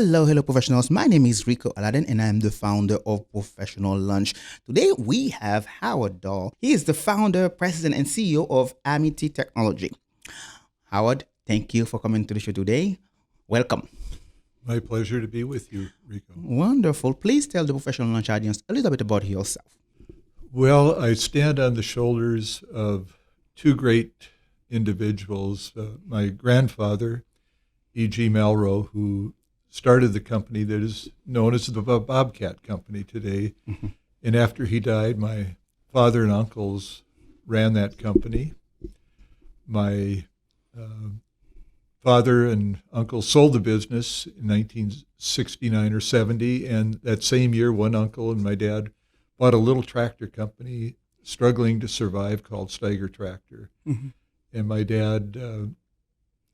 Hello, professionals. My name is Rico Aladdin, and I'm the founder of Professional Lunch. Today, we have Howard Dahl. He is the founder, president, and CEO of Amity Technology. Howard, thank you for coming to the show today. Welcome. My pleasure to be with you, Rico. Wonderful. Please tell the Professional Lunch audience a little bit about yourself. Well, I stand on the shoulders of two great individuals. My grandfather, E.G. Malraux, who started the company that is known as the Bobcat Company today. And after he died, my father and uncles ran that company. My father and uncle sold the business in 1969 or 70, and that same year, one uncle and my dad bought a little tractor company struggling to survive called Steiger Tractor. And my dad,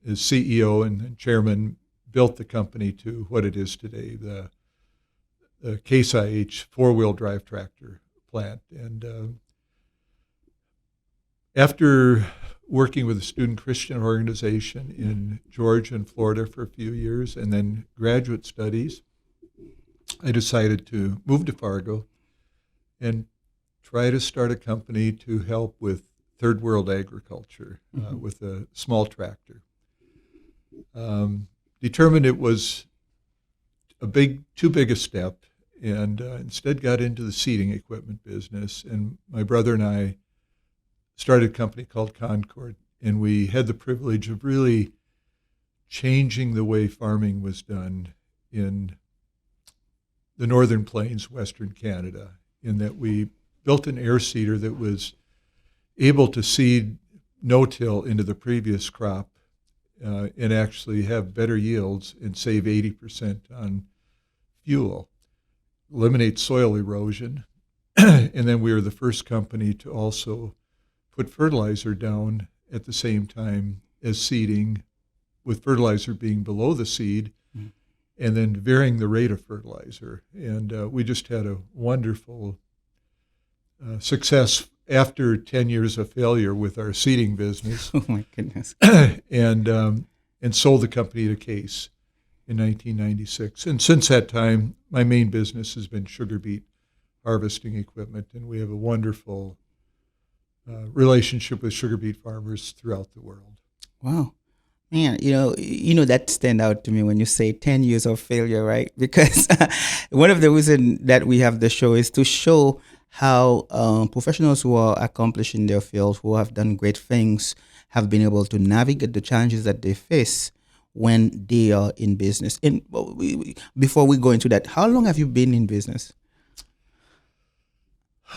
as CEO and chairman, built the company to what it is today, the Case IH four-wheel drive tractor plant. And after working with a student Christian organization in Georgia and Florida for a few years, and then graduate studies, I decided to move to Fargo and try to start a company to help with third world agriculture with a small tractor. Determined it was too big a step, and instead got into the seeding equipment business. And my brother and I started a company called Concord, and we had the privilege of really changing the way farming was done in the Northern Plains, Western Canada, in that we built an air seeder that was able to seed no-till into the previous crop and actually have better yields and save 80% on fuel, eliminate soil erosion. And then we were the first company to also put fertilizer down at the same time as seeding, with fertilizer being below the seed, and then varying the rate of fertilizer. And we just had a wonderful success after 10 years of failure with our seeding business. Oh, my goodness. and sold the company to Case in 1996. And since that time, my main business has been sugar beet harvesting equipment, and we have a wonderful relationship with sugar beet farmers throughout the world. Wow. Man, that stand out to me when you say 10 years of failure, right? Because one of the reasons that we have the show is to show how professionals who are accomplishing their field, who have done great things, have been able to navigate the challenges that they face when they are in business. And before we go into that, how long have you been in business?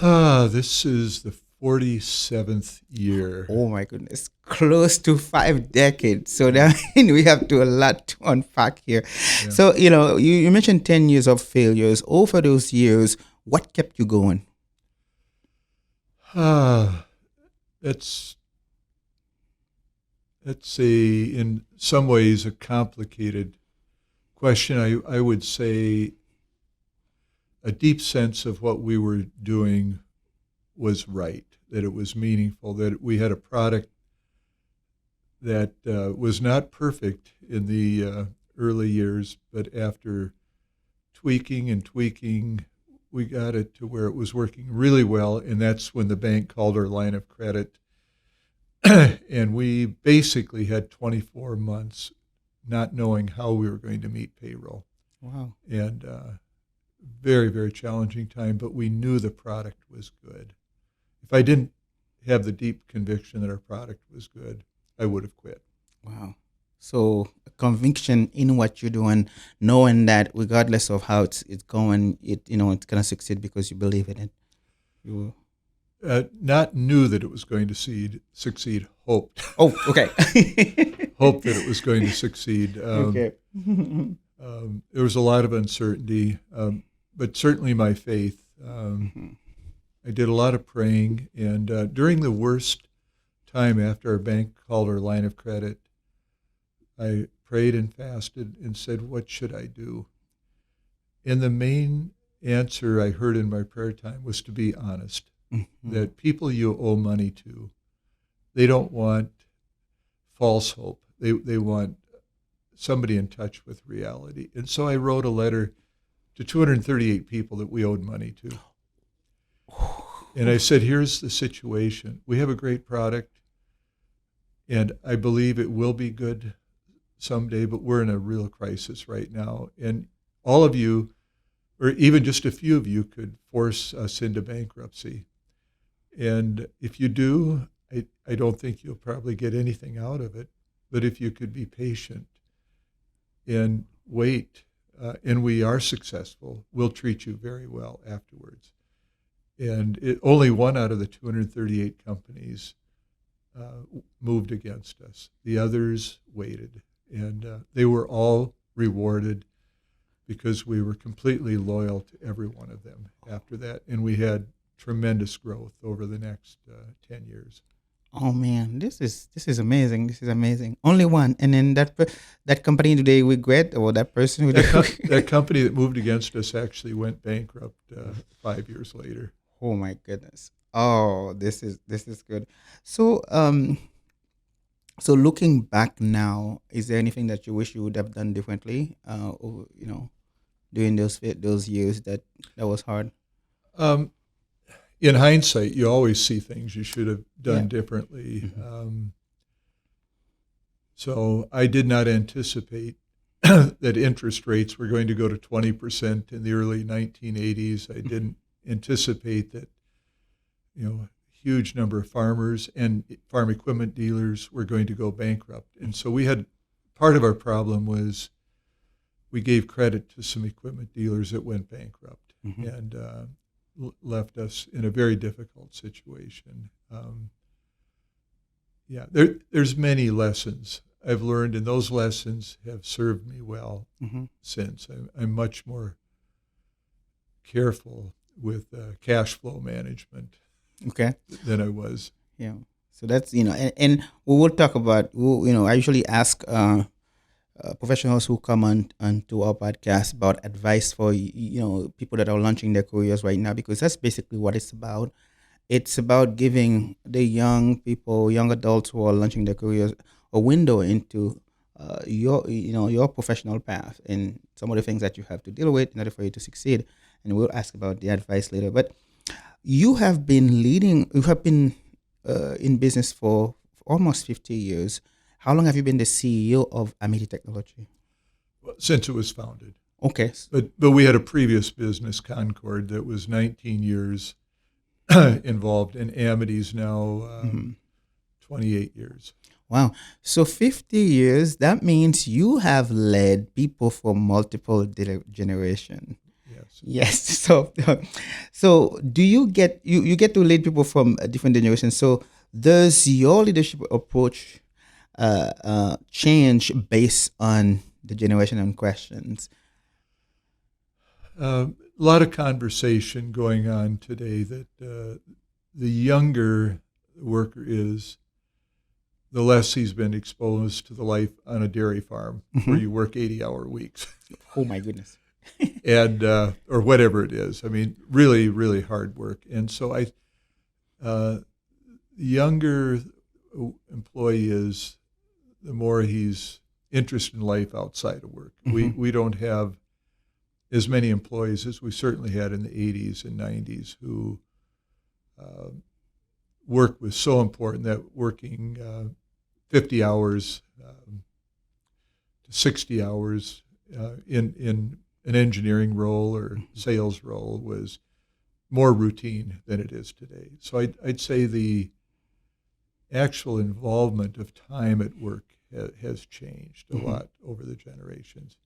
This is the 47th year. Oh my goodness, close to 5 decades. So that we have a lot to unpack here. Yeah. So, you mentioned 10 years of failures. Over those years, what kept you going? That's in some ways a complicated question. I would say a deep sense of what we were doing was right, that it was meaningful, that we had a product that was not perfect in the early years, but after tweaking, we got it to where it was working really well, and that's when the bank called our line of credit. And we basically had 24 months not knowing how we were going to meet payroll. Wow. And very, very challenging time, but we knew the product was good. If I didn't have the deep conviction that our product was good, I would have quit. Wow. So conviction in what you're doing, knowing that regardless of how it's going, it's going to succeed because you believe in it. You not knew that it was going to succeed, hoped. Oh, okay. Hoped that it was going to succeed. Okay. There was a lot of uncertainty, but certainly my faith. I did a lot of praying, and during the worst time after our bank called our line of credit, I prayed and fasted and said, what should I do? And the main answer I heard in my prayer time was to be honest, that people you owe money to, they don't want false hope. They want somebody in touch with reality. And so I wrote a letter to 238 people that we owed money to. And I said, here's the situation. We have a great product, and I believe it will be good someday, but we're in a real crisis right now. And all of you, or even just a few of you, could force us into bankruptcy. And if you do, I don't think you'll probably get anything out of it. But if you could be patient and wait, and we are successful, we'll treat you very well afterwards. And only one out of the 238 companies moved against us. The others waited, and they were all rewarded because we were completely loyal to every one of them after that, and we had tremendous growth over the next 10 years. Oh man, this is amazing. This is amazing. Only one, and then that company today regret, or that person who That company that moved against us actually went bankrupt 5 years later. Oh my goodness. Oh, this is good. So so looking back now, is there anything that you wish you would have done differently? During those years that was hard. Um, in hindsight, you always see things you should have done Yeah. differently. Mhm. So I did not anticipate that interest rates were going to go to 20% in the early 1980s. I didn't anticipate that, huge number of farmers and farm equipment dealers were going to go bankrupt. And so part of our problem was we gave credit to some equipment dealers that went bankrupt Mhm. and left us in a very difficult situation. There's many lessons I've learned, and those lessons have served me well Mhm. since. I'm much more careful with cash flow management Okay. than I was. Yeah. So that's and we will talk about. I usually ask professionals who come onto our podcast about advice for people that are launching their careers right now, because that's basically what it's about. It's about giving the young people, young adults who are launching their careers, a window into your professional path and some of the things that you have to deal with in order for you to succeed. And we'll ask about the advice later. But you have been in business for almost 50 years. How long have you been the CEO of Amity Technology? Since it was founded. Okay. But we had a previous business, Concord, that was 19 years involved, and Amity's now Mhm. 28 years. Wow. So 50 years, that means you have led people from multiple generation. Yes. Yes. So do you get to lead people from different generations? So does your leadership approach change based on the generation and questions? A lot of conversation going on today that the younger the worker is, the less he's been exposed to the life on a dairy farm where Mhm. you work 80-hour weeks Oh my goodness. and or whatever it is. I mean, really, really hard work. And so the younger employee is, the more he's interested in life outside of work. Mhm. We don't have as many employees as we certainly had in the 80s and 90s who work was so important that working 50 hours to 60 hours in an engineering role or sales role was more routine than it is today. So I'd say the actual involvement of time at work has changed a Mhm. lot over the generations.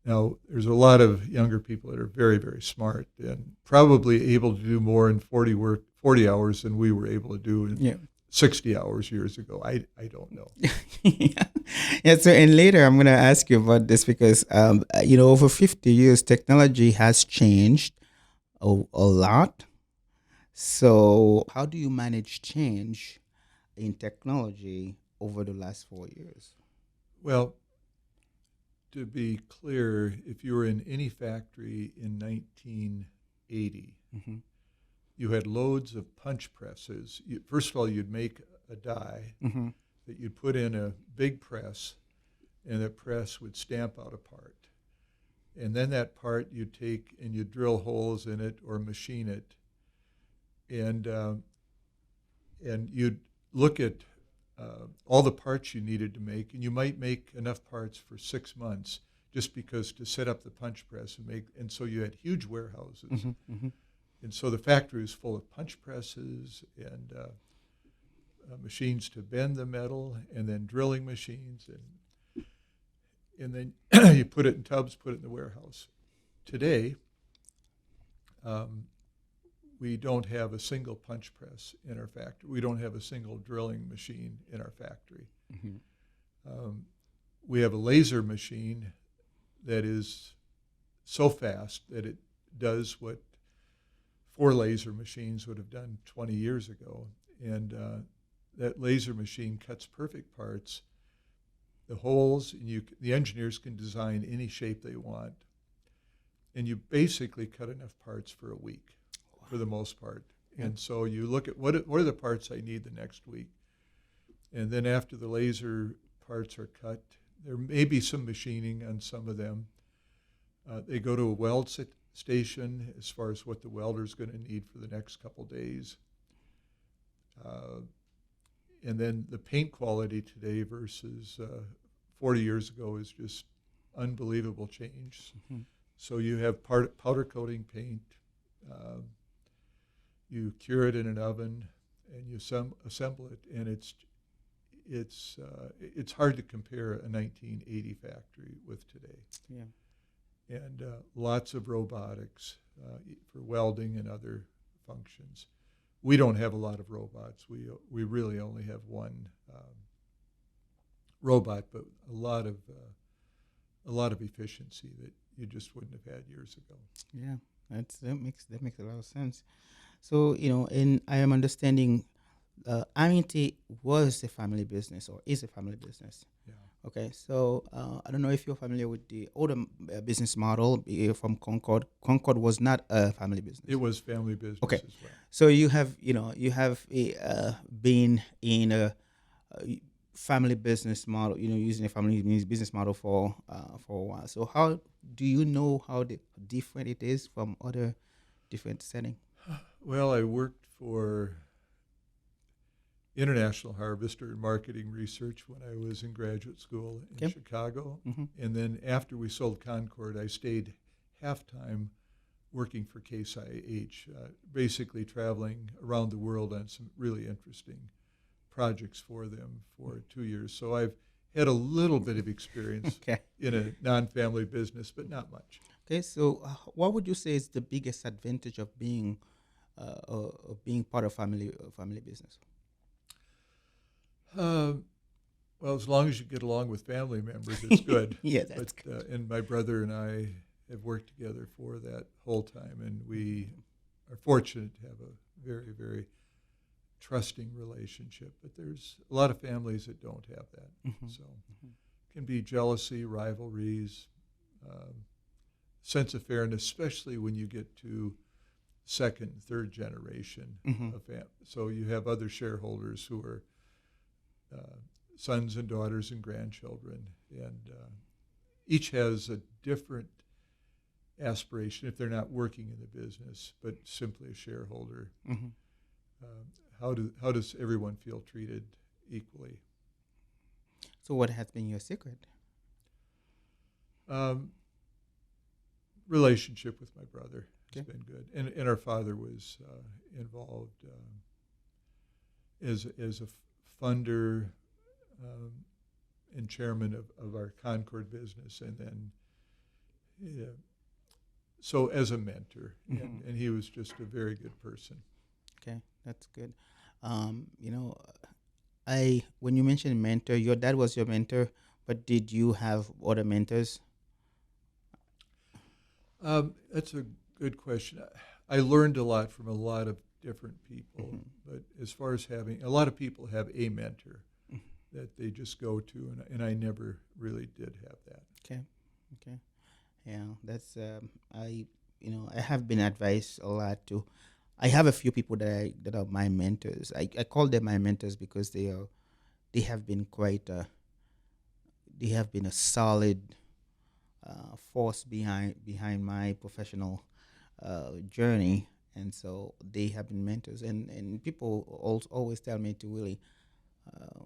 Now, there's a lot of younger people that are very, very smart and probably able to do more in 40 hours than we were able to do in Yeah. 60 hours years ago. I don't know. Yeah. Yeah. So, and later I'm going to ask you about this because, over 50 years, technology has changed a lot. So, how do you manage change in technology over the last 4 years? Well, to be clear, if you were in any factory in 1980, Mm-hmm. you had loads of punch presses. First of all, you'd make a die Mm-hmm. that you'd put in a big press, and the press would stamp out a part. And then that part you take and you drill holes in it or machine it, and you'd look at all the parts you needed to make, and you might make enough parts for 6 months just because to set up the punch press and make, and so you had huge warehouses. And so the factory was full of punch presses and machines to bend the metal, and then drilling machines, and then you put it in tubs, put it in the warehouse. Today, we don't have a single punch press in our factory. We don't have a single drilling machine in our factory. We have a laser machine that is so fast that it does what 4 laser machines would have done 20 years ago. And that laser machine cuts perfect parts. The holes, and the engineers can design any shape they want. And you basically cut enough parts for a week, for the most part. And so you look at what are the parts I need the next week. And then after the laser parts are cut, there may be some machining on some of them. They go to a weld station as far as what the welder's going to need for the next couple days. And then the paint quality today versus 40 years ago is just unbelievable change. So you have powder coating paint, you cure it in an oven, and you assemble it, and it's hard to compare a 1980 factory with today. Yeah. And lots of robotics for welding and other functions. We don't have a lot of robots. We really only have one robot, but a lot of efficiency that you just wouldn't have had years ago. Yeah, that makes a lot of sense. So, and I am understanding Amity was a family business or is a family business. Yeah. Okay, so I don't know if you're familiar with the older business model from Concord. Concord was not a family business. It was family business Okay. as well. So you have been in a family business model, using a family business model for a while. So how do you know how different it is from other different settings? Well, I worked for International Harvester in marketing research when I was in graduate school in Chicago. And then after we sold Concord, I stayed half-time working for Case IH, basically traveling around the world on some really interesting projects for them for 2 years. So I've had a little bit of experience in a non-family business, but not much. Okay, so what would you say is the biggest advantage of being part of family business? Well, as long as you get along with family members, it's good. Yeah, that's good. And my brother and I have worked together for that whole time, and we are fortunate to have a very, very trusting relationship. But there's a lot of families that don't have that. So it can be jealousy, rivalries, sense of fairness, especially when you get to second, third generation of family. So you have other shareholders who are sons and daughters and grandchildren, and each has a different aspiration if they're not working in the business, but simply a shareholder. How does everyone feel treated equally? So what has been your secret? Relationship with my brother has been good, and our father was involved as a funder and chairman of our Concord business, and then so as a mentor, and he was just a very good person. Okay, that's good. When you mentioned mentor, your dad was your mentor, but did you have other mentors? That's a good question. I learned a lot from a lot of different people, but as far as having, a lot of people have a mentor that they just go to, and I never really did have that. Okay. Yeah, that's I have been advised a lot to. I have a few people that are my mentors. I call them my mentors because they have been quite they have been a solid force behind my professional journey, and so they have been mentors. And people always tell me to really, uh,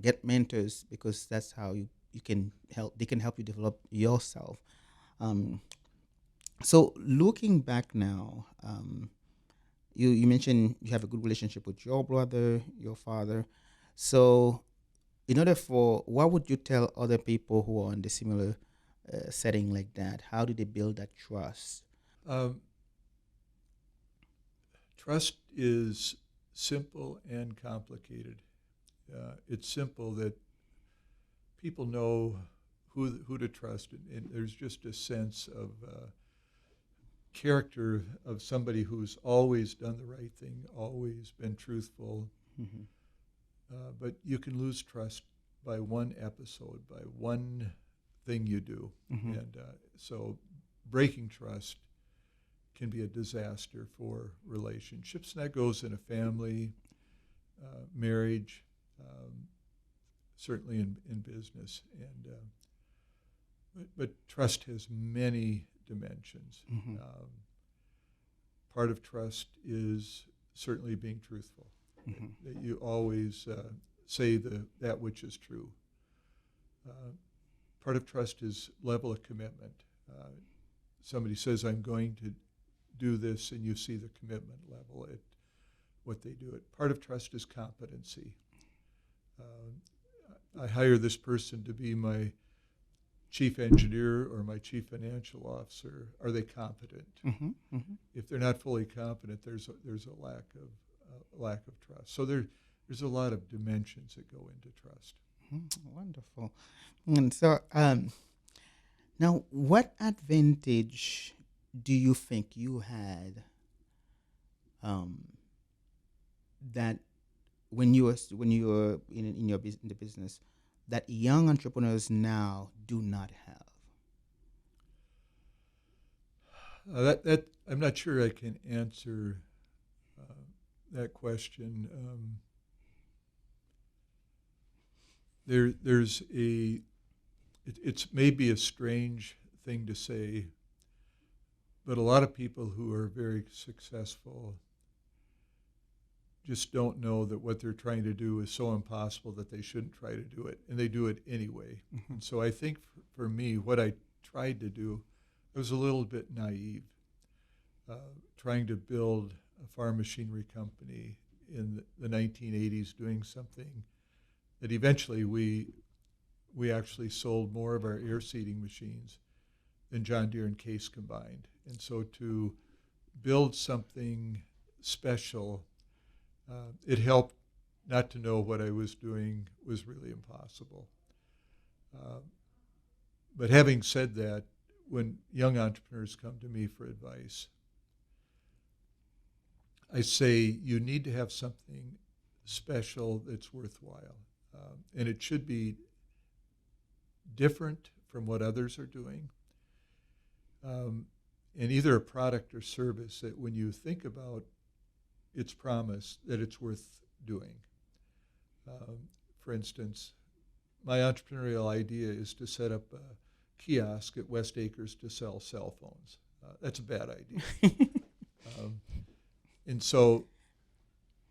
get mentors, because that's how you can help. They can help you develop yourself. Um, so looking back now, you mentioned you have a good relationship with your brother, your father. So in order for, what would you tell other people who are in the similar setting like that? How do they build that trust? Um, Trust is simple and complicated. It's simple that people know who to trust, and there's just a sense of character of somebody who's always done the right thing, always been truthful. Mm-hmm. But you can lose trust by one episode, by one thing you do, Mm-hmm. and so breaking trust can be a disaster for relationships. And that goes in a family, marriage, um, certainly in business. And but trust has many dimensions. Mm-hmm. Part of trust is certainly being truthful. Mm-hmm. That you always say that which is true. Uh, Part of trust is level of commitment. Somebody says, "I'm going to do this," and you see the commitment level at what they do. It. Part of trust is competency. I hire this person to be my chief engineer or my chief financial officer. Are they competent? Mm-hmm. Mm-hmm. If they're not fully competent, there's a lack of trust. So there's a lot of dimensions that go into trust. Wonderful. And so, now, what advantage do you think you had, um, that when you were in the business, that young entrepreneurs now do not have? That I'm not sure I can answer that question. There's it's maybe a strange thing to say, but a lot of people who are very successful just don't know that what they're trying to do is so impossible that they shouldn't try to do it, and they do it anyway. Mm-hmm. And so I think for me, what I tried to do, I was a little bit naive, trying to build a farm machinery company in the 1980s, doing something that eventually we actually sold more of our air seeding machines than John Deere and Case combined. And so to build something special, it helped not to know what I was doing was really impossible. Uh, but having said that, when young entrepreneurs come to me for advice, I say you need to have something special that's worthwhile. And it should be different from what others are doing. And either a product or service that when you think about its promise, that it's worth doing. For instance, my entrepreneurial idea is to set up a kiosk at West Acres to sell cell phones. That's a bad idea. um, and so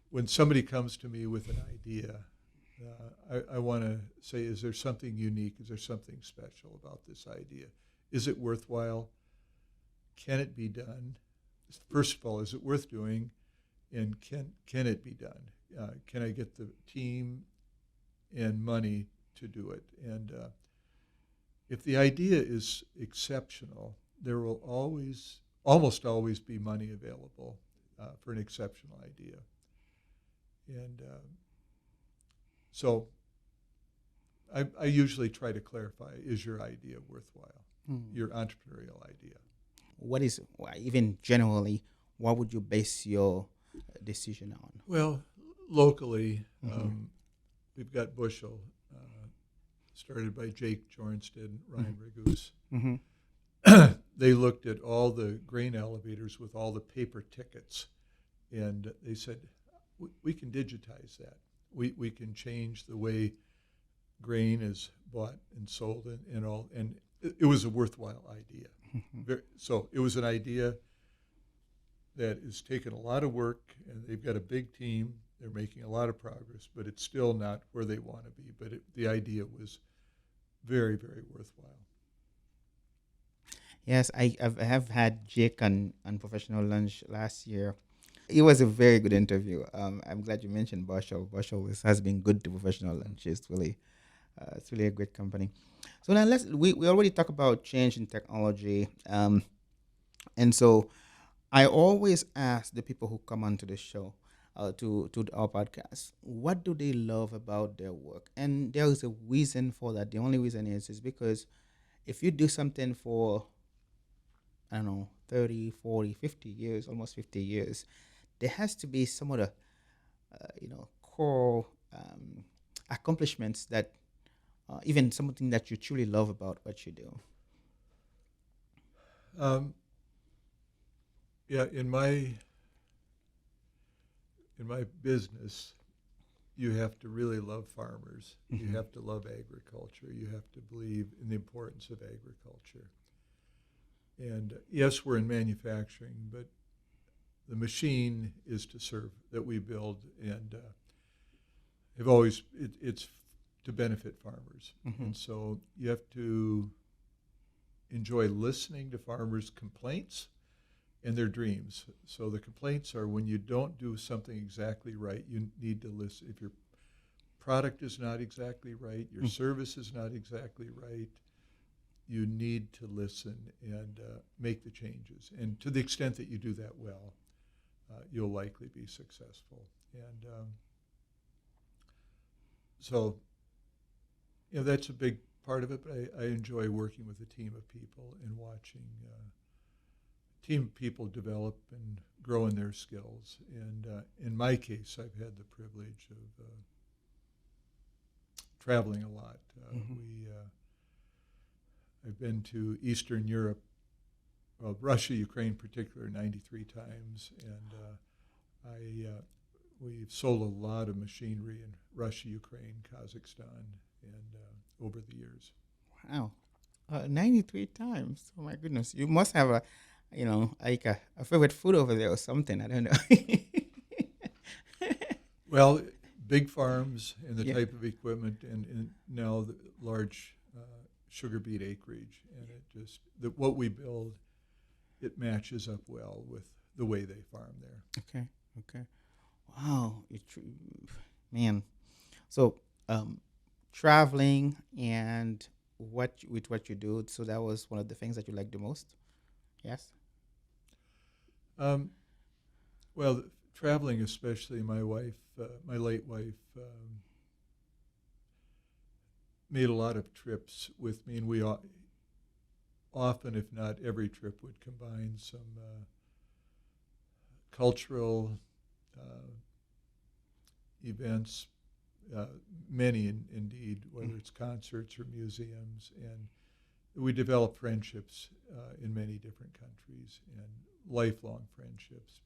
when somebody comes to me with an idea, I want to say, is there something unique? Is there something special about this idea? Is it worthwhile? Can it be done? First of all, is it worth doing? And can it be done? Can I get the team and money to do it? And if the idea is exceptional, there will almost always be money available for an exceptional idea. And so I usually try to clarify, is your idea worthwhile? Your entrepreneurial idea. What is, even generally, what would you base your decision on? Well, locally, Mm-hmm. we've got Bushel, started by Jake Jornsted and Ryan Mm-hmm. Ragoose. Mm-hmm. They looked at all the grain elevators with all the paper tickets, and they said, we can digitize that. We can change the way grain is bought and sold and all, and it was a worthwhile idea. So it was an idea that has taken a lot of work, and they've got a big team. They're making a lot of progress, but it's still not where they want to be. But the idea was very, very worthwhile. Yes, I have had Jake on Professional Lunch last year. It was a very good interview. I'm glad you mentioned Boschel. Has been good to Professional Lunch. It's really a great company. So then we already talked about change in technology. And so I always ask the people who come onto the show, to our podcast, what do they love about their work? And there is a reason for that. The only reason is because if you do something for, I don't know, 30, 40, 50 years, almost 50 years, there has to be some of the, core accomplishments that, even something that you truly love about what you do. Um, yeah, in my business, you have to really love farmers. You Mm-hmm. have to love agriculture. You have to believe in the importance of agriculture. And yes, we're in manufacturing, but the machine is to serve that we build, and it's to benefit farmers. Mm-hmm. And so you have to enjoy listening to farmers' complaints and their dreams. So the complaints are when you don't do something exactly right, you need to listen. If your product is not exactly right, your service is not exactly right, you need to listen and make the changes. And to the extent that you do that well, you'll likely be successful. And so, that's a big part of it. But I enjoy working with a team of people and watching team of people develop and grow in their skills. And in my case, I've had the privilege of traveling a lot. Mm-hmm. I've been to Eastern Europe, well, Russia, Ukraine, in particular, 93 times, and we've sold a lot of machinery in Russia, Ukraine, Kazakhstan, and over the years. Wow. 93 times. Oh my goodness. You must have like a favorite food over there or something. I don't know. Well, big farms and the Yeah. type of equipment, and now the large sugar beet acreage, and it just what we build, it matches up well with the way they farm there. Okay. Okay. Wow. Man. So, traveling and what you do. So that was one of the things that you like the most. Yes. Um, well, traveling, especially my late wife, made a lot of trips with me, and we often, if not every trip, would combine some cultural uh, events, uh, many indeed, whether it's concerts or museums, and we developed friendships in many different countries and lifelong friendships.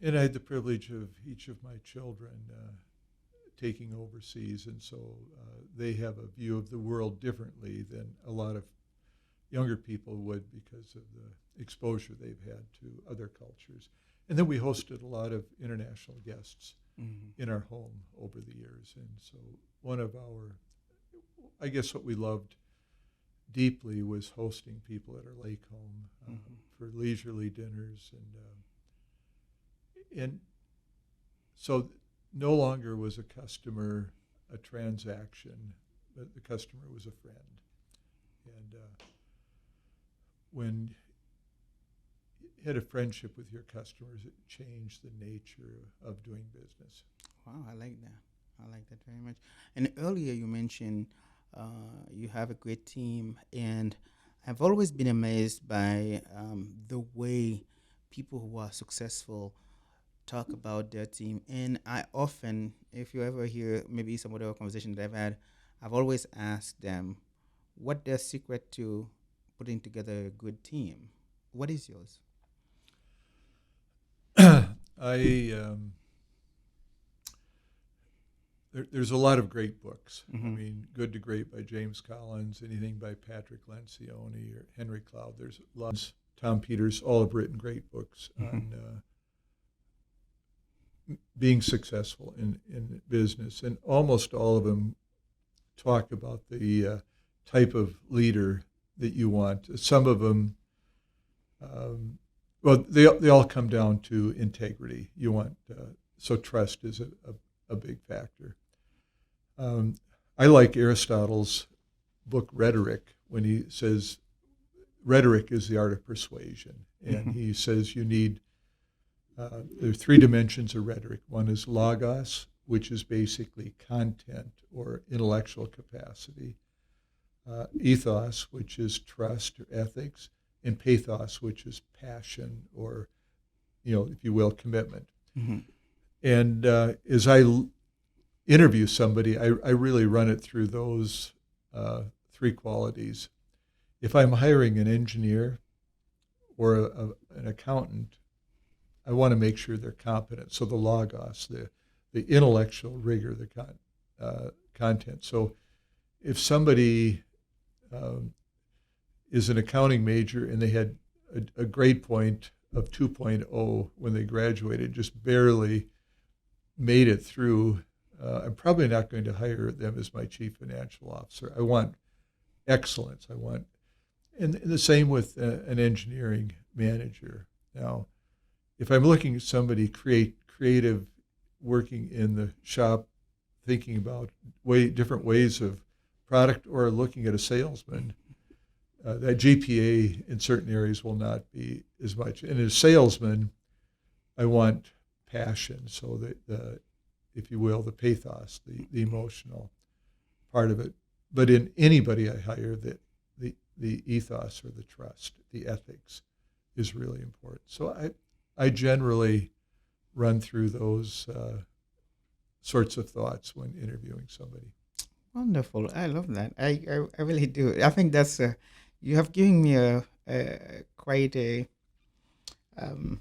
And I had the privilege of each of my children taking overseas, and so they have a view of the world differently than a lot of younger people would because of the exposure they've had to other cultures. And then we hosted a lot of international guests Mm-hmm. in our home over the years. And so one of I guess what we loved deeply was hosting people at our lake home Mm-hmm. for leisurely dinners. And so no longer was a customer a transaction, but the customer was a friend. And when you had a friendship with your customers, it changed the nature of doing business. Wow, I like that. I like that very much. And earlier you mentioned you have a great team, and I've always been amazed by the way people who are successful talk about their team. And I often, if you ever hear maybe some other conversation that I've had, I've always asked them what their secret to putting together a good team. What is yours? I there's a lot of great books. I Mm-hmm. mean, Good to Great by James Collins, anything by Patrick Lencioni or Henry Cloud. There's lots. Tom Peters, all have written great books Mm-hmm. on being successful in business, and almost all of them talk about the type of leader that you want. Some of them, well, they all come down to integrity. You want so trust is a big factor. Um, I like Aristotle's book Rhetoric when he says rhetoric is the art of persuasion, and Mm-hmm. he says you need there are three dimensions of rhetoric. One is logos, which is basically content or intellectual capacity, ethos, which is trust or ethics, and pathos, which is passion or, if you will, commitment. Mm-hmm. And as I interview somebody, I really run it through those three qualities. If I'm hiring an engineer or an accountant, I want to make sure they're competent. So the logos, the intellectual rigor, the content. So if somebody is an accounting major and they had a grade point of 2.0 when they graduated, just barely made it through, I'm probably not going to hire them as my chief financial officer. I want excellence. And the same with an engineering manager. Now, if I'm looking at somebody creative, working in the shop, thinking about different ways of product, or looking at a salesman, that GPA in certain areas will not be as much. And as a salesman, I want passion, so that if you will, the pathos, the emotional part of it. But in anybody I hire, the ethos or the trust, the ethics is really important. So I generally run through those sorts of thoughts when interviewing somebody. Wonderful. I love that. I really do. I think that's you have given me a quite um,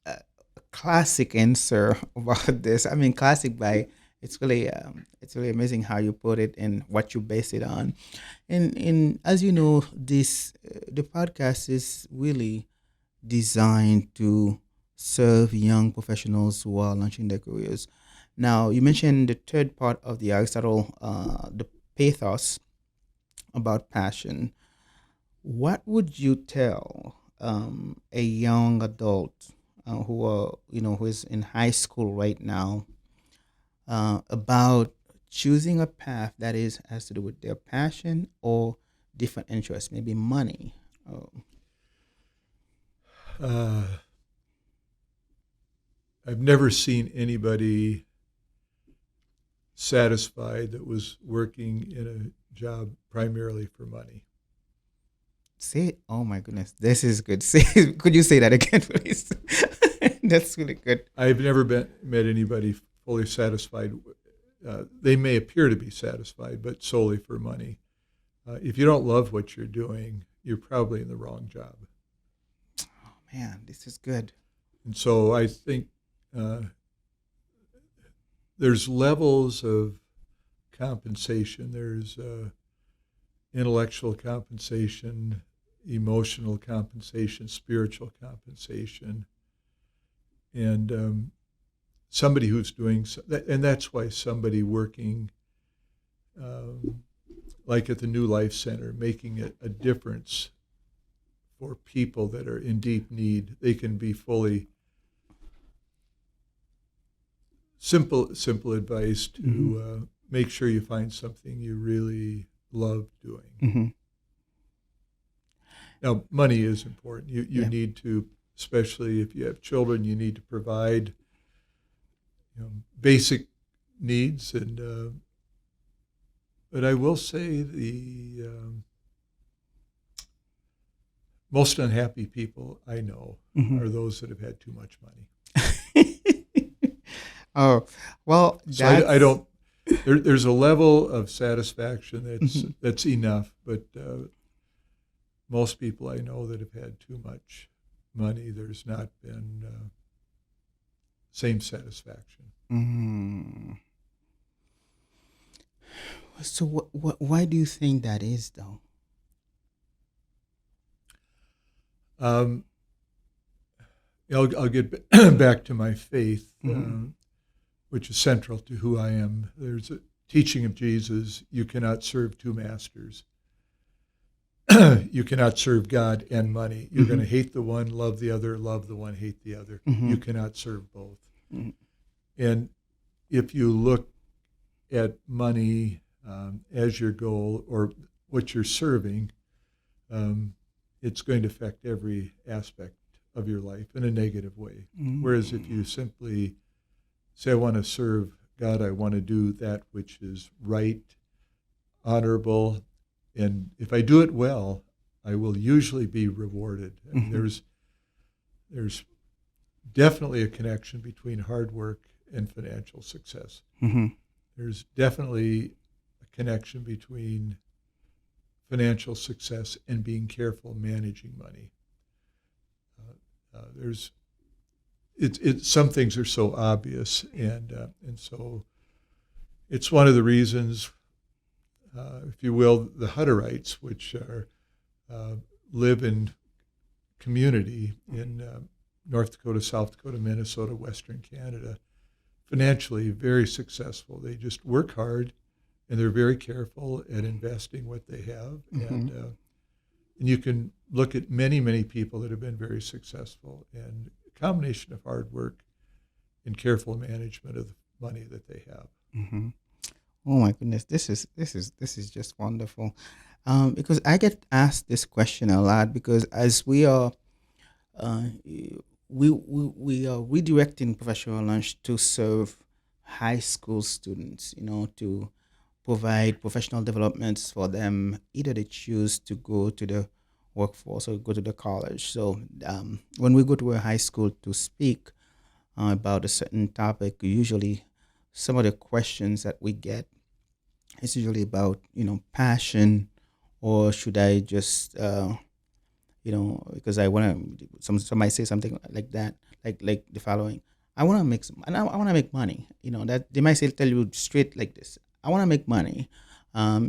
a classic answer about this. I mean, classic by it's really amazing how you put it and what you base it on. And as you know, this the podcast is really designed to serve young professionals who are launching their careers. Now, you mentioned the third part of the Aristotle, the pathos about passion. What would you tell a young adult who is in high school right now about choosing a path that has to do with their passion or different interests, maybe money? Oh, Uh, I've never seen anybody satisfied that was working in a job primarily for money. say it. Oh my goodness, this is good. Could you say that again, please? That's really good. I've never met anybody fully satisfied. They may appear to be satisfied, but solely for money. If you don't love what you're doing, you're probably in the wrong job. Oh man, this is good. And so I think there's levels of compensation. There's intellectual compensation, emotional compensation, spiritual compensation, and somebody who's doing, and that's why somebody working like at the New Life Center, making a difference for people that are in deep need, they can be fully simple advice to Mm-hmm. make sure you find something you really love doing. Mm-hmm. Now, money is important. You Yeah. need to, especially if you have children, you need to provide basic needs. And but I will say the most unhappy people I know Mm-hmm. are those that have had too much money. Oh, well, So I that's don't. There's a level of satisfaction Mhm. that's enough, but most people I know that have had too much money, there's not been same satisfaction. Mm. So why do you think that is, though? Um, I'll get back to my faith, Mm-hmm. which is central to who I am. There's a teaching of Jesus: you cannot serve two masters. You cannot serve God and money. You're going Mm-hmm. to hate the one, love the other, love the one, hate the other. Mm-hmm. You cannot serve both. And if you look at money as your goal or what you're serving, um, it's going to affect every aspect of your life in a negative way. Whereas if Mm-hmm. you simply say, I want to serve God, I want to do that which is right, honorable, and if I do it well, I will usually be rewarded. I mean, Mm-hmm. there's definitely a connection between hard work and financial success. Mm-hmm. There's definitely a connection between financial success and being careful managing money. There's some things are so obvious, and so it's one of the reasons, if you will, the Hutterites, which are uh, live in community in North Dakota, South Dakota, Minnesota, Western Canada, financially very successful. They just work hard and they're very careful at investing what they have. Mm-hmm. And you can look at many, many people that have been very successful, and a combination of hard work and careful management of the money that they have. Mm-hmm. Oh my goodness, this is just wonderful. Because I get asked this question a lot because as we are uh, we are redirecting professional lunch to serve high school students, to provide professional developments for them. Either they choose to go to the workforce or go to the college. So when we go to a high school to speak about a certain topic, usually some of the questions that we get is usually about passion, or should I just because I want to. Somebody say something like that, like the following. I want to make some, and I want to make money. That they might say tell you straight like this. I want to make money.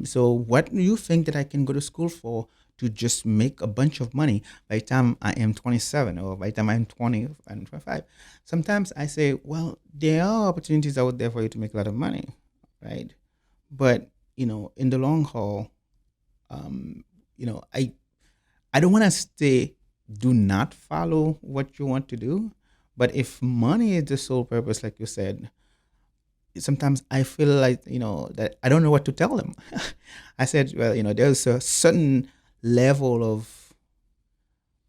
So what do you think that I can go to school for to just make a bunch of money by the time I am 27 or by the time I'm 20 and 25? Sometimes I say, well, there are opportunities out there for you to make a lot of money, right? But in the long haul, um, I don't want to say do not follow what you want to do, but if money is the sole purpose, like you said, sometimes I feel like that I don't know what to tell them. I said, well, there's a certain level of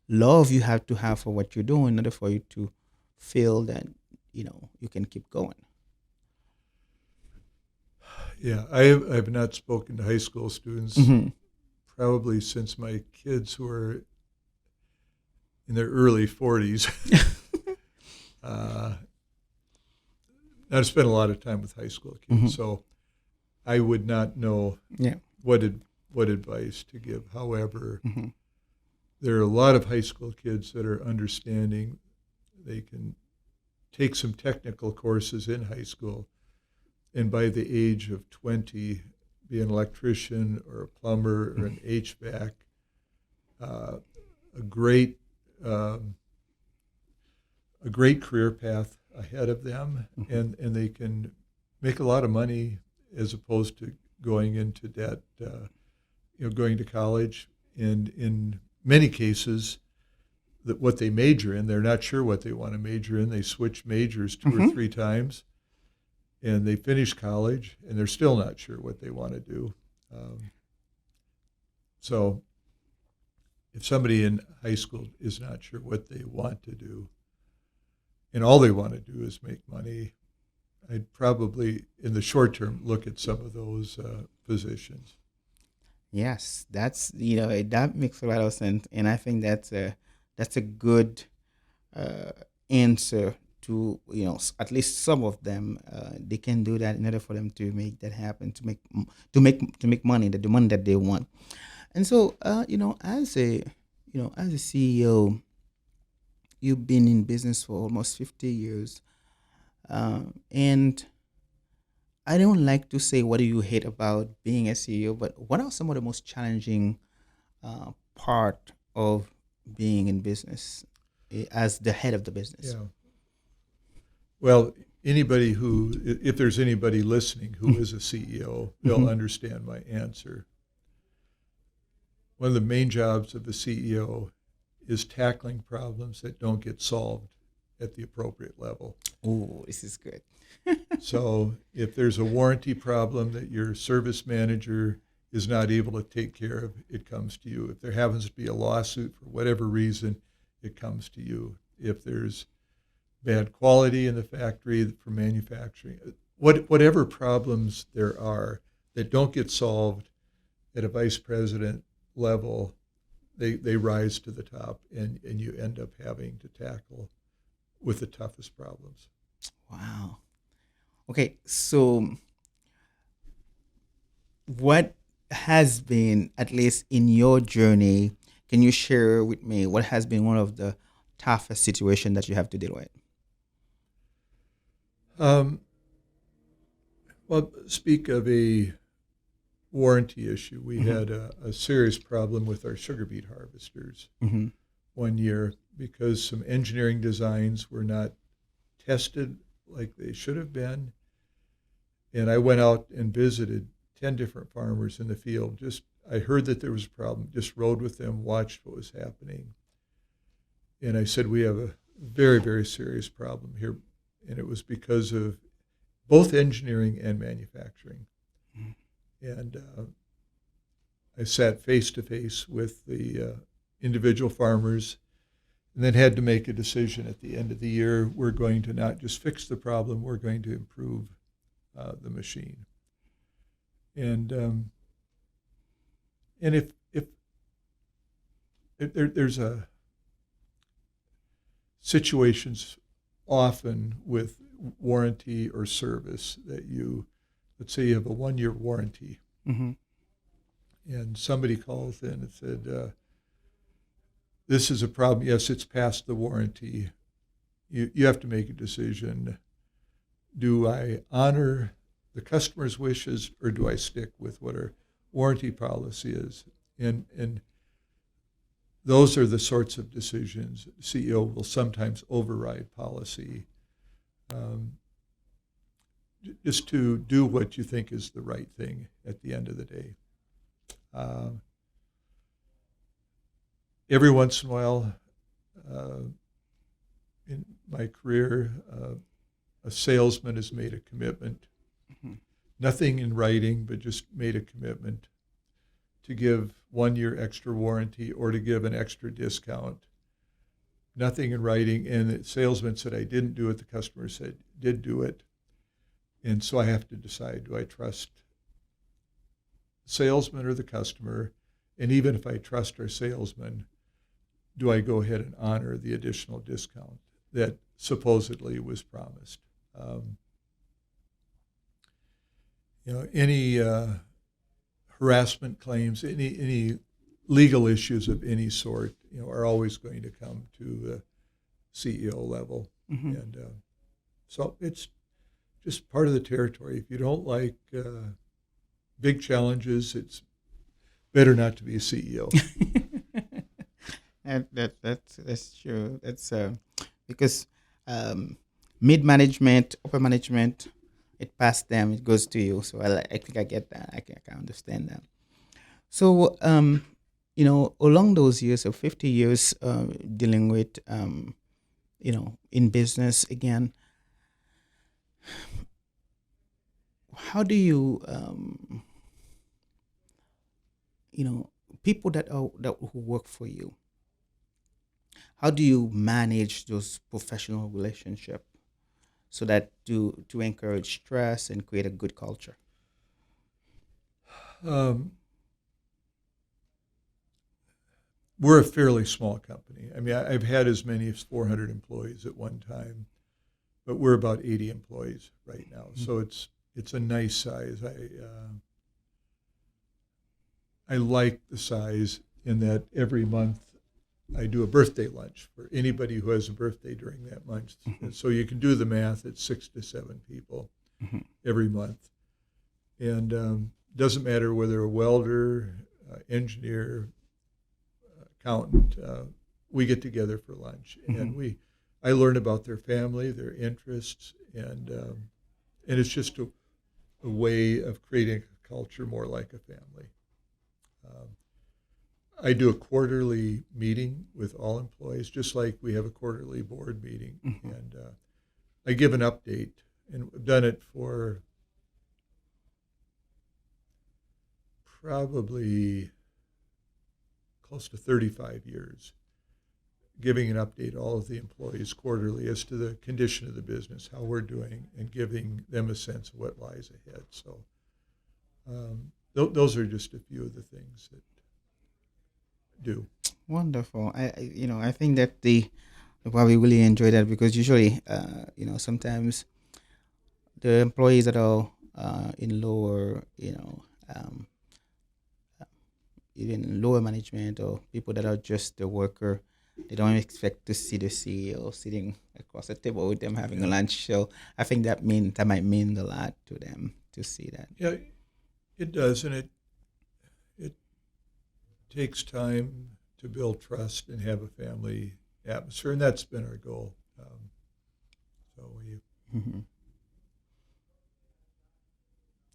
love you have to have for what you're doing in order for you to feel that you can keep going. Yeah, I have not spoken to high school students Mm-hmm. probably since my kids who are in their early 40s. uh, I've spent a lot of time with high school Mm-hmm. kids, so I would not know Yeah. what what advice to give. However, Mm-hmm. there are a lot of high school kids that are understanding. They can take some technical courses in high school, and by the age of 20, be an electrician or a plumber or an HVAC. Uh, a great um, a great career path ahead of them, Mm-hmm. and they can make a lot of money as opposed to going into debt. Going to college, and in many cases, that what they major in, they're not sure what they want to major in. They switch majors two or Mm-hmm. three times, and they finish college, and they're still not sure what they want to do. Um, so, if somebody in high school is not sure what they want to do, and all they want to do is make money, I'd probably, in the short term, look at some of those positions. Yes, that's that makes a lot of sense, and I think that's a good uh, answer to at least some of them. They can do that in order for them to make that happen, to make money, the money that they want. And so, as a CEO, you've been in business for almost 50 years, and I don't like to say what do you hate about being a CEO, but what are some of the most challenging part of being in business as the head of the business? Yeah. Well, anybody who, if there's anybody listening who is a CEO, they'll Mhm. understand my answer. One of the main jobs of the CEO is tackling problems that don't get solved at the appropriate level. Oh, this is good. So if there's a warranty problem that your service manager is not able to take care of, it comes to you. If there happens to be a lawsuit for whatever reason, it comes to you. If there's bad quality in the factory for manufacturing, whatever problems there are that don't get solved at a vice president level, they rise to the top, and you end up having to tackle with the toughest problems. Wow. Okay, so what has been, at least in your journey, can you share with me what has been one of the toughest situation that you have to deal with? Um, well, speak of a warranty issue. We Hmm. had a serious problem with our sugar beet harvesters Hmm. one year because some engineering designs were not tested like they should have been. And I went out and visited 10 different farmers in the field. Just I heard that there was a problem, just rode with them, watched what was happening. And I said, we have a very, very serious problem here. And it was because of both engineering and manufacturing. And I sat face to face with the individual farmers and then had to make a decision at the end of the year. We're going to not just fix the problem, we're going to improve the machine. And and if there's a situations often with warranty or service that you, let's say you have a 1 year warranty Hmm. and somebody calls in and said, this is a problem. Yes, it's past the warranty. You have to make a decision. Do I honor the customer's wishes or do I stick with what our warranty policy is? And those are the sorts of decisions CEO will sometimes override policy, um, just to do what you think is the right thing at the end of the day. Um, every once in a while, uh, in my career, a salesman has made a commitment, Hmm. nothing in writing, but just made a commitment to give 1 year extra warranty or to give an extra discount. Nothing in writing. And the salesman said, I didn't do it. The customer said, did do it. And so I have to decide, do I trust the salesman or the customer? And even if I trust our salesman, do I go ahead and honor the additional discount that supposedly was promised? Um, any harassment claims, any legal issues of any sort, are always going to come to the CEO level, Hmm. and so it's just part of the territory. If you don't like big challenges, it's better not to be a CEO. That's true. That's because um, mid management, upper management, it passed them, it goes to you. So I think I get that. I can understand that. So along those years of 50 years dealing with in business again, how do you you know people that who work for you, how do you manage those professional relationship so that to encourage stress and create a good culture? Um, we're a fairly small company. I mean, I've had as many as 400 employees at one time, but we're about 80 employees right now. So it's a nice size. I like the size in that every month I do a birthday lunch for anybody who has a birthday during that month. Mhm. And so you can do the math. It's 6 to 7 people Mhm. every month. and doesn't matter whether a welder, engineer, accountant. We get together for lunch, Mm-hmm. and I learn about their family, their interests, and it's just a way of creating a culture more like a family. Um, I do a quarterly meeting with all employees, just like we have a quarterly board meeting, Mm-hmm. and I give an update, and I've done it for probably close to 35 years, giving an update to all of the employees quarterly as to the condition of the business, how we're doing, and giving them a sense of what lies ahead. So those are just a few of the things that do. Wonderful. I think that they probably really enjoy that because usually, sometimes the employees that are in lower, um, even lower management or people that are just the worker, they don't expect to see the CEO sitting across the table with them having a Yeah, lunch. So I think that might mean a lot to them to see that. yeah, it does, and it takes time to build trust and have a family atmosphere, and that's been our goal. So we Hmm.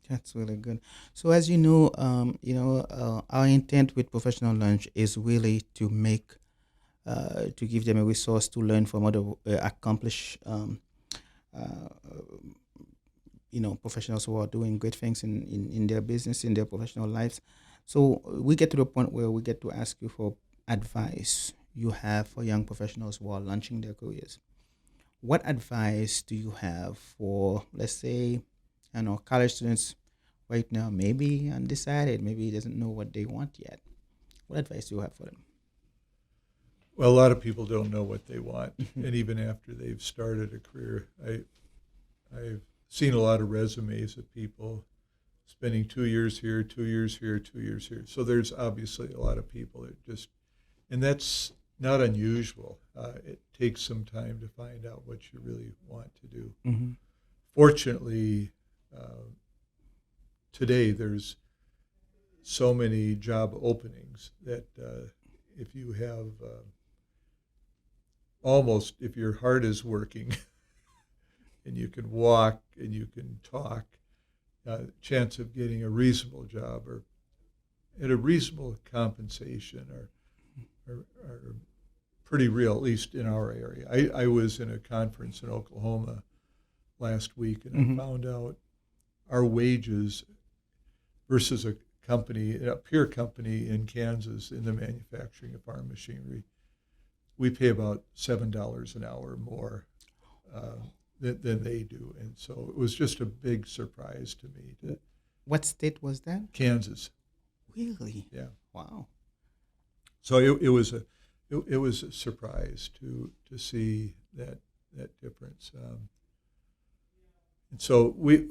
That's really good. So as you know, our intent with professional lunch is really to give them a resource to learn from other accomplished uh, professionals who are doing great things in their business, in their professional lives. So we get to the point where we get to ask you for advice you have for young professionals who are launching their careers. What advice do you have for, let's say, college students right now, maybe undecided, maybe doesn't know what they want yet? What advice do you have for them? well, a lot of people don't know what they want, Mhm. and even after they've started a career, I've seen a lot of resumes of people spending 2 years here, 2 years here, 2 years here. So there's obviously a lot of people that just, and that's not unusual. It takes some time to find out what you really want to do. Mhm. Fortunately, uh, today there's so many job openings that if you have almost, if your heart is working and you can walk and you can talk, chance of getting a reasonable job or at a reasonable compensation are pretty real, at least in our area. I was in a conference in Oklahoma last week, and I Mhm. found out our wages versus a peer company in Kansas in the manufacturing of farm machinery, we pay about $7 an hour more uh, than they do, and so it was just a big surprise to me. To What state was that? Kansas, Really? yeah. Wow. So it was a surprise to see that difference. And so we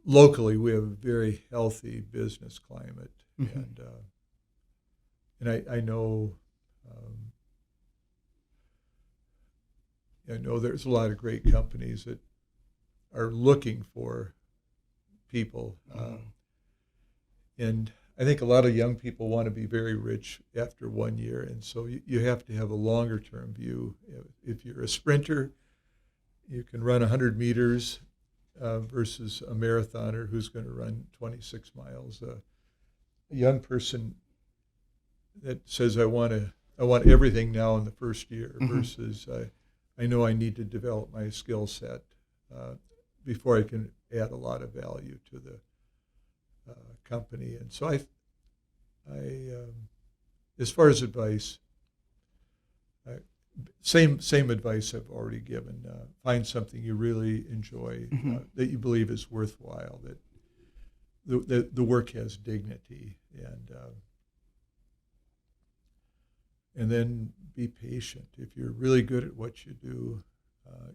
locally we have a very healthy business climate, Mhm. and um, I know there's a lot of great companies that are looking for people, Mhm. and I think a lot of young people want to be very rich after 1 year, and so you have to have a longer term view. If you're a sprinter, you can run 100 meters versus a marathoner who's going to run 26 miles. A young person that says I want everything now in the first year Mhm. versus I know I need to develop my skill set uh, before I can add a lot of value to the company. And so as far as advice, I, same advice I've already given. Find something you really enjoy Mhm. that you believe is worthwhile. That the work has dignity, and then be patient. If you're really good at what you do uh,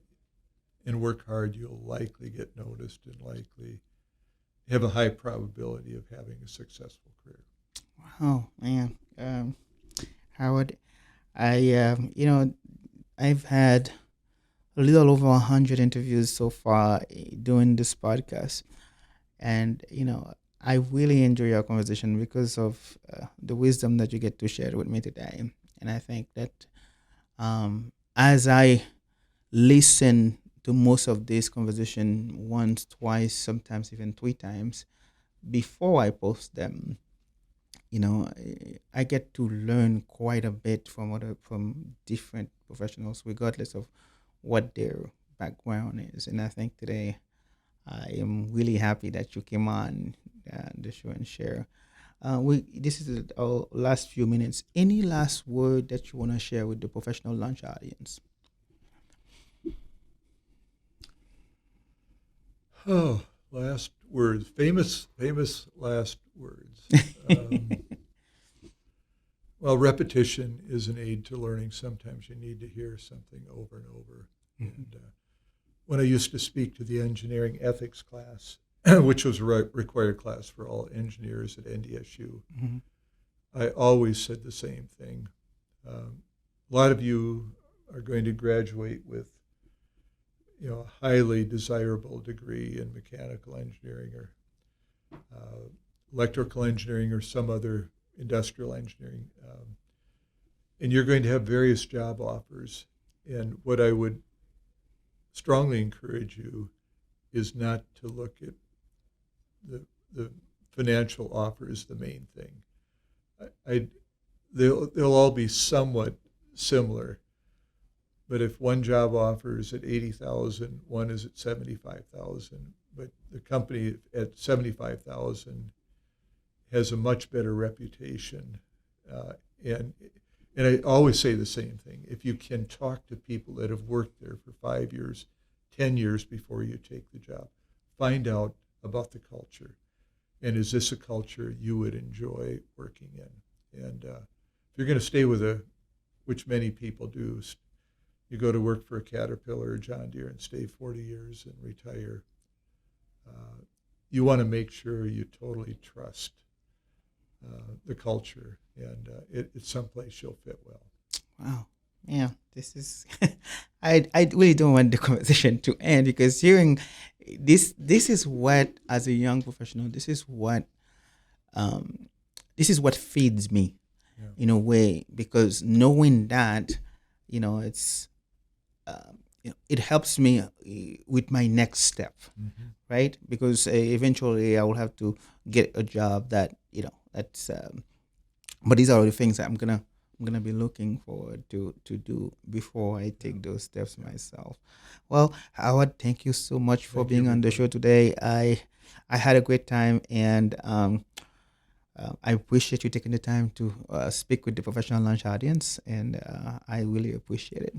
and work hard, you'll likely get noticed and likely have a high probability of having a successful career. Oh man, Howard, I've had a little over 100 interviews so far doing this podcast, and I really enjoy our conversation because of the wisdom that you get to share with me today. And I think that as I listen to most of this conversation once, twice, sometimes even three times before I post them, I get to learn quite a bit from different professionals, regardless of what their background is. And I think today I am really happy that you came on the show and share. We This is our last few minutes. Any last word that you want to share with the professional lunch audience? Oh, last words, famous last words. Um, well, repetition is an aid to learning. Sometimes you need to hear something over and over. And when I used to speak to the engineering ethics class, which was a required class for all engineers at NDSU, Mhm. I always said the same thing. A lot of you are going to graduate with a highly desirable degree in mechanical engineering or electrical engineering or some other industrial engineering. And you're going to have various job offers. And what I would strongly encourage you is not to look at the financial offer as the main thing. I they'll all be somewhat similar, but if one job offer is at 80,000, one is at 75,000, but the company at 75,000 has a much better reputation, uh, and and I always say the same thing. If you can talk to people that have worked there for 5 years, 10 years before you take the job, find out about the culture, and is this a culture you would enjoy working in? And if you're going to stay with which many people do, you go to work for a Caterpillar or John Deere and stay 40 years and retire. Uh, you want to make sure you totally trust the culture, and it's someplace you'll fit well. Wow. Yeah, this is I really don't want the conversation to end because hearing this is what, as a young professional, um this is what feeds me Yeah. in a way, because knowing that, it's it helps me with my next step, Mm-hmm. right? Because eventually I will have to get a job that, that's but these are the things that I'm gonna be looking forward to do before I Yeah. take those steps Yeah. myself. Well, Howard, thank you so much for Thank you, being on the Rico. show today. I had a great time, and I appreciate you taking the time to speak with the professional lunch audience, and I really appreciate it.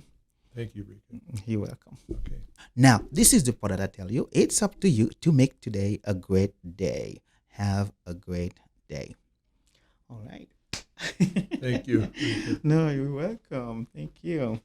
Thank you, Rico. You're welcome. Okay. Now, this is the part that I tell you. It's up to you to make today a great day. Have a great day. All right. Thank you, Rico. No, you're welcome. Thank you.